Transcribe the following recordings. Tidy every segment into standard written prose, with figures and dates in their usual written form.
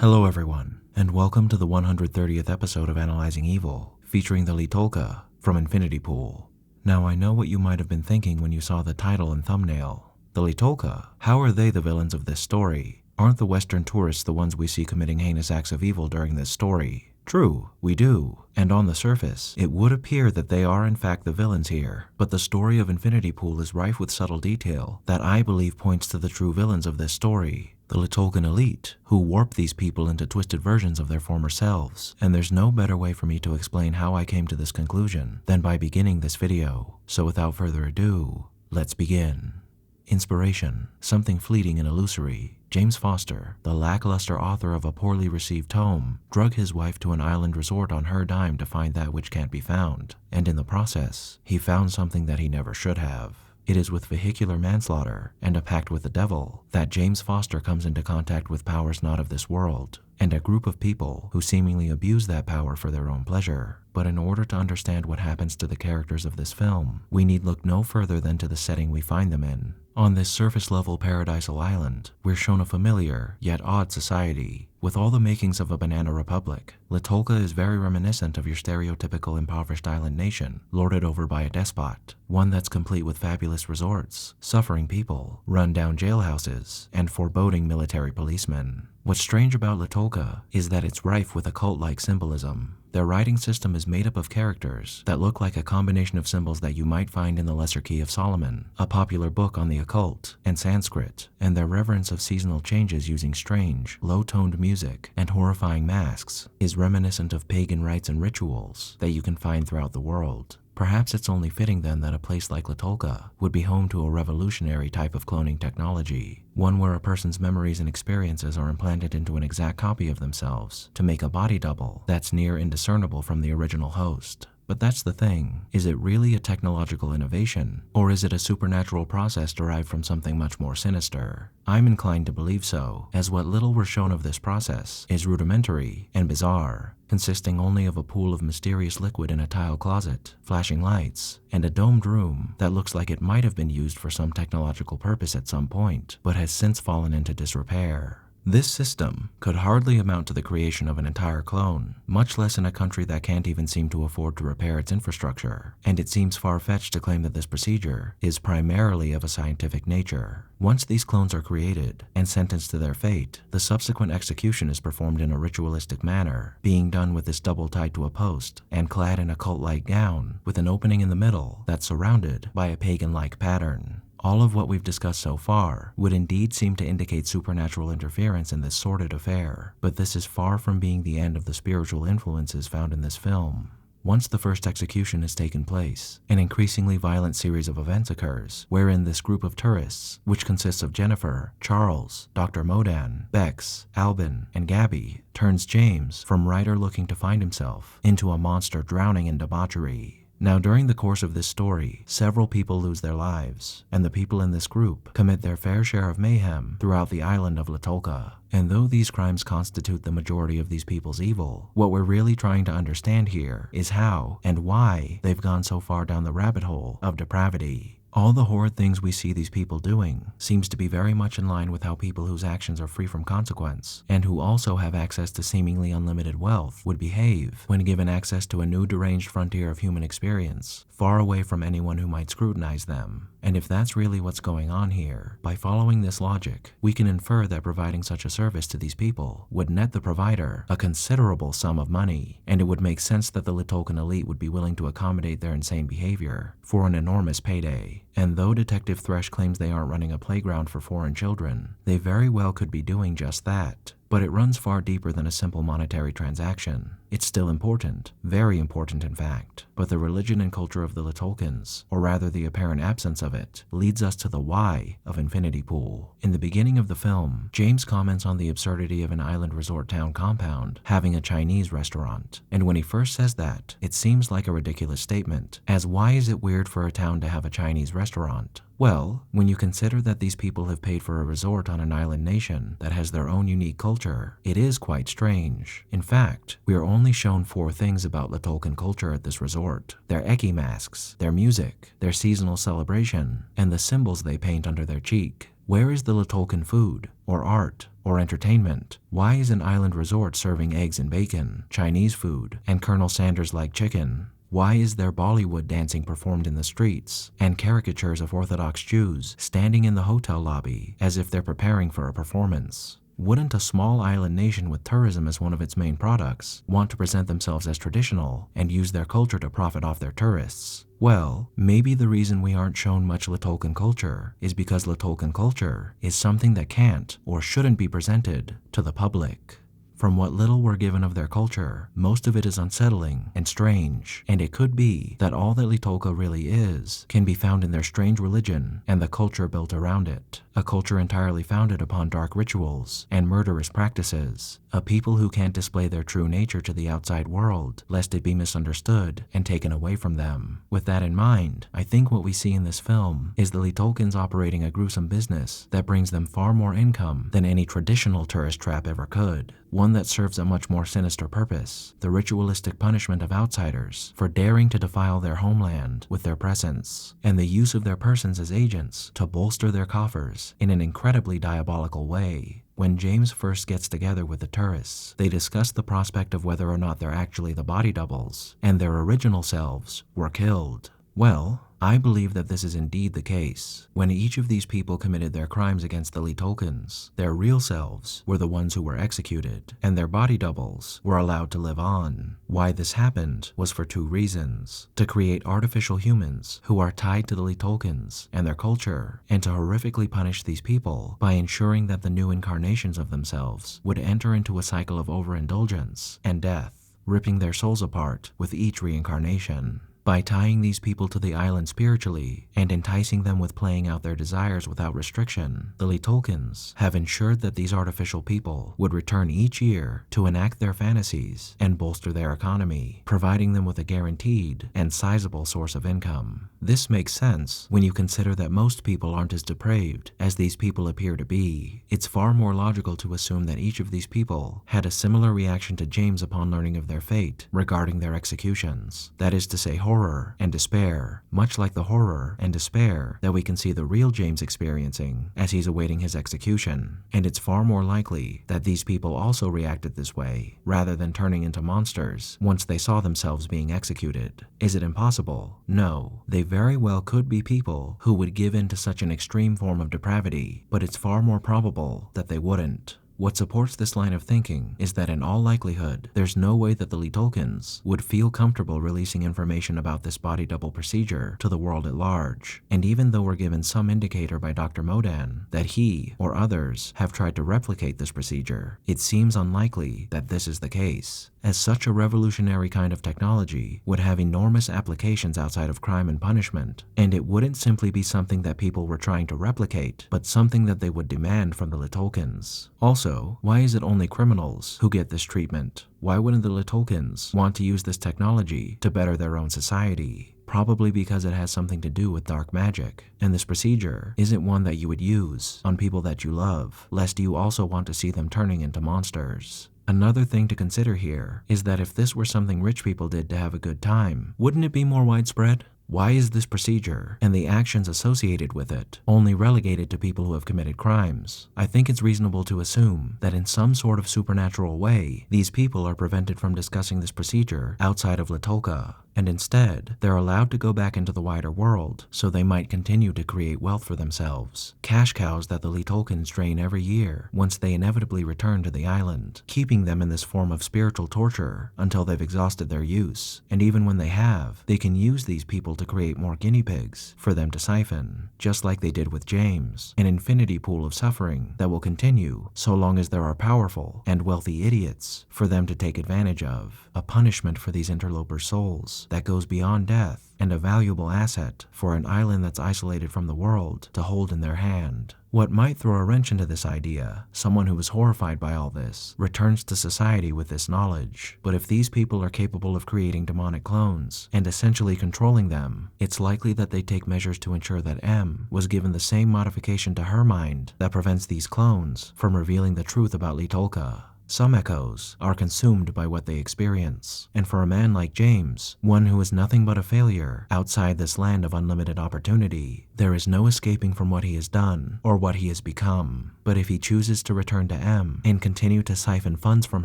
Hello everyone, and welcome to the 130th episode of Analyzing Evil, featuring the Tolqa from Infinity Pool. Now I know what you might have been thinking when you saw the title and thumbnail. The Tolqa, how are they the villains of this story? Aren't the Western tourists the ones we see committing heinous acts of evil during this story? True, we do, and on the surface, it would appear that they are in fact the villains here, but the story of Infinity Pool is rife with subtle detail that I believe points to the true villains of this story. The Tolqan elite, who warp these people into twisted versions of their former selves, and there's no better way for me to explain how I came to this conclusion than by beginning this video. So without further ado, let's begin. Inspiration, something fleeting and illusory. James Foster, the lackluster author of a poorly received tome, drug his wife to an island resort on her dime to find that which can't be found, and in the process, he found something that he never should have. It is with vehicular manslaughter and a pact with the devil that James Foster comes into contact with powers not of this world, and a group of people who seemingly abuse that power for their own pleasure. But in order to understand what happens to the characters of this film, we need look no further than to the setting we find them in. On this surface-level paradisal island, we're shown a familiar, yet odd society. With all the makings of a banana republic, Tolqa is very reminiscent of your stereotypical impoverished island nation, lorded over by a despot. One that's complete with fabulous resorts, suffering people, run-down jailhouses, and foreboding military policemen. What's strange about Tolqa is that it's rife with occult-like symbolism. Their writing system is made up of characters that look like a combination of symbols that you might find in the Lesser Key of Solomon, a popular book on the occult, and Sanskrit, and their reverence of seasonal changes using strange, low-toned music and horrifying masks is reminiscent of pagan rites and rituals that you can find throughout the world. Perhaps it's only fitting then that a place like Tolqa would be home to a revolutionary type of cloning technology, one where a person's memories and experiences are implanted into an exact copy of themselves to make a body double that's near indiscernible from the original host. But that's the thing, is it really a technological innovation, or is it a supernatural process derived from something much more sinister? I'm inclined to believe so, as what little we're shown of this process is rudimentary and bizarre, consisting only of a pool of mysterious liquid in a tile closet, flashing lights, and a domed room that looks like it might have been used for some technological purpose at some point, but has since fallen into disrepair. This system could hardly amount to the creation of an entire clone, much less in a country that can't even seem to afford to repair its infrastructure, and it seems far-fetched to claim that this procedure is primarily of a scientific nature. Once these clones are created and sentenced to their fate, the subsequent execution is performed in a ritualistic manner, being done with this double tied to a post and clad in a cult-like gown with an opening in the middle that's surrounded by a pagan-like pattern. All of what we've discussed so far would indeed seem to indicate supernatural interference in this sordid affair, but this is far from being the end of the spiritual influences found in this film. Once the first execution has taken place, an increasingly violent series of events occurs, wherein this group of tourists, which consists of Jennifer, Charles, Dr. Modan, Bex, Albin, and Gabby, turns James from writer looking to find himself into a monster drowning in debauchery. Now, during the course of this story, several people lose their lives, and the people in this group commit their fair share of mayhem throughout the island of Tolqa. And though these crimes constitute the majority of these people's evil, what we're really trying to understand here is how and why they've gone so far down the rabbit hole of depravity. All the horrid things we see these people doing seems to be very much in line with how people whose actions are free from consequence, and who also have access to seemingly unlimited wealth, would behave when given access to a new deranged frontier of human experience, far away from anyone who might scrutinize them. And if that's really what's going on here, by following this logic, we can infer that providing such a service to these people would net the provider a considerable sum of money, and it would make sense that the Tolqan elite would be willing to accommodate their insane behavior for an enormous payday. And though Detective Thresh claims they aren't running a playground for foreign children, they very well could be doing just that. But it runs far deeper than a simple monetary transaction. It's still important, very important in fact, but the religion and culture of the Tolkans, or rather the apparent absence of it, leads us to the why of Infinity Pool. In the beginning of the film, James comments on the absurdity of an island resort town compound having a Chinese restaurant, and when he first says that, it seems like a ridiculous statement, as why is it weird for a town to have a Chinese restaurant? Well, when you consider that these people have paid for a resort on an island nation that has their own unique culture, it is quite strange. In fact, we are only shown 4 things about the Tolkien culture at this resort: their eki masks, their music, their seasonal celebration, and the symbols they paint under their cheek. Where is the Tolquen food, or art, or entertainment? Why is an island resort serving eggs and bacon, Chinese food, and Colonel Sanders-like chicken? Why is there Bollywood dancing performed in the streets, and caricatures of Orthodox Jews standing in the hotel lobby as if they're preparing for a performance? Wouldn't a small island nation with tourism as one of its main products want to present themselves as traditional and use their culture to profit off their tourists? Well, maybe the reason we aren't shown much Tolquen culture is because Tolquen culture is something that can't or shouldn't be presented to the public. From what little we're given of their culture, most of it is unsettling and strange, and it could be that all that Tolqa really is can be found in their strange religion and the culture built around it, a culture entirely founded upon dark rituals and murderous practices, a people who can't display their true nature to the outside world lest it be misunderstood and taken away from them. With that in mind, I think what we see in this film is the Tolquen operating a gruesome business that brings them far more income than any traditional tourist trap ever could. One that serves a much more sinister purpose, the ritualistic punishment of outsiders for daring to defile their homeland with their presence, and the use of their persons as agents to bolster their coffers in an incredibly diabolical way. When James first gets together with the tourists, they discuss the prospect of whether or not they're actually the body doubles, and their original selves were killed. Well, I believe that this is indeed the case. When each of these people committed their crimes against the Tolquens, their real selves were the ones who were executed, and their body doubles were allowed to live on. Why this happened was for two reasons: to create artificial humans who are tied to the Tolquens and their culture, and to horrifically punish these people by ensuring that the new incarnations of themselves would enter into a cycle of overindulgence and death, ripping their souls apart with each reincarnation. By tying these people to the island spiritually and enticing them with playing out their desires without restriction, the Tolquens have ensured that these artificial people would return each year to enact their fantasies and bolster their economy, providing them with a guaranteed and sizable source of income. This makes sense when you consider that most people aren't as depraved as these people appear to be. It's far more logical to assume that each of these people had a similar reaction to James upon learning of their fate regarding their executions. That is to say, horror and despair, much like the horror and despair that we can see the real James experiencing as he's awaiting his execution. And it's far more likely that these people also reacted this way, rather than turning into monsters once they saw themselves being executed. Is it impossible? No. They very well could be people who would give in to such an extreme form of depravity, but it's far more probable that they wouldn't. What supports this line of thinking is that in all likelihood, there's no way that the Tolquens would feel comfortable releasing information about this body double procedure to the world at large. And even though we're given some indicator by Dr. Modan that he or others have tried to replicate this procedure, it seems unlikely that this is the case, as such a revolutionary kind of technology would have enormous applications outside of crime and punishment, and it wouldn't simply be something that people were trying to replicate, but something that they would demand from the Tolquens. Also, why is it only criminals who get this treatment? Why wouldn't the Tolquens want to use this technology to better their own society? Probably because it has something to do with dark magic, and this procedure isn't one that you would use on people that you love, lest you also want to see them turning into monsters. Another thing to consider here is that if this were something rich people did to have a good time, wouldn't it be more widespread? Why is this procedure and the actions associated with it only relegated to people who have committed crimes? I think it's reasonable to assume that in some sort of supernatural way, these people are prevented from discussing this procedure outside of Tolqa, and instead, they're allowed to go back into the wider world so they might continue to create wealth for themselves. Cash cows that the Tolquens drain every year once they inevitably return to the island, keeping them in this form of spiritual torture until they've exhausted their use. And even when they have, they can use these people to create more guinea pigs for them to siphon, just like they did with James, an infinity pool of suffering that will continue so long as there are powerful and wealthy idiots for them to take advantage of, a punishment for these interlopers' souls that goes beyond death, and a valuable asset for an island that's isolated from the world to hold in their hand. What might throw a wrench into this idea, someone who is horrified by all this, returns to society with this knowledge. But if these people are capable of creating demonic clones and essentially controlling them, it's likely that they take measures to ensure that M was given the same modification to her mind that prevents these clones from revealing the truth about Tolqa. Some echoes are consumed by what they experience, and for a man like James, one who is nothing but a failure outside this land of unlimited opportunity, there is no escaping from what he has done or what he has become. But if he chooses to return to M and continue to siphon funds from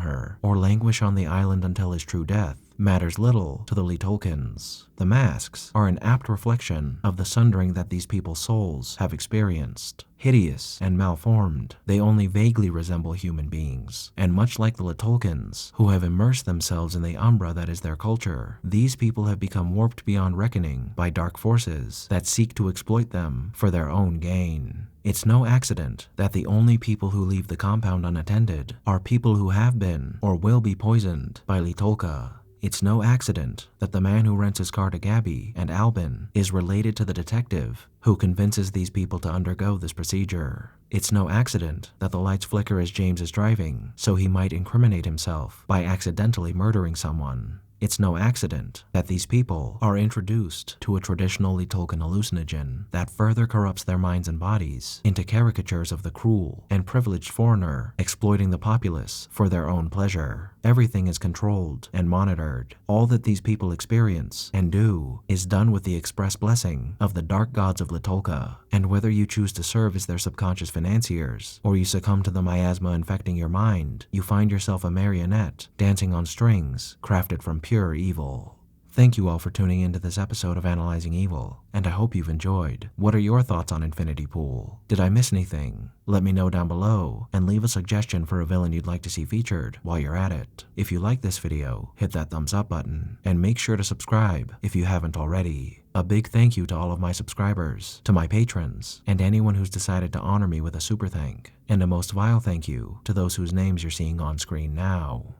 her or languish on the island until his true death, matters little to the Tolkans. The masks are an apt reflection of the sundering that these people's souls have experienced. Hideous and malformed, they only vaguely resemble human beings, and much like the Tolkans, who have immersed themselves in the umbra that is their culture, these people have become warped beyond reckoning by dark forces that seek to exploit them for their own gain. It's no accident that the only people who leave the compound unattended are people who have been or will be poisoned by Tolqa. It's no accident that the man who rents his car to Gabby and Albin is related to the detective who convinces these people to undergo this procedure. It's no accident that the lights flicker as James is driving, so he might incriminate himself by accidentally murdering someone. It's no accident that these people are introduced to a traditional Tolkien hallucinogen that further corrupts their minds and bodies into caricatures of the cruel and privileged foreigner exploiting the populace for their own pleasure. Everything is controlled and monitored. All that these people experience and do is done with the express blessing of the dark gods of Tolqa. And whether you choose to serve as their subconscious financiers or you succumb to the miasma infecting your mind, you find yourself a marionette dancing on strings crafted from pure evil. Thank you all for tuning into this episode of Analyzing Evil, and I hope you've enjoyed. What are your thoughts on Infinity Pool? Did I miss anything? Let me know down below, and leave a suggestion for a villain you'd like to see featured while you're at it. If you like this video, hit that thumbs up button, and make sure to subscribe if you haven't already. A big thank you to all of my subscribers, to my patrons, and anyone who's decided to honor me with a super thank. And a most vile thank you to those whose names you're seeing on screen now.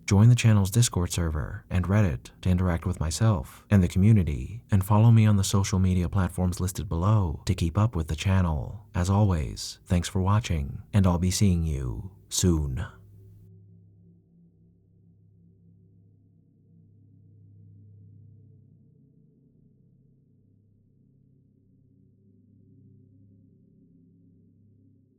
Join the channel's Discord server and Reddit to interact with myself and the community, and follow me on the social media platforms listed below to keep up with the channel. As always, thanks for watching, and I'll be seeing you soon.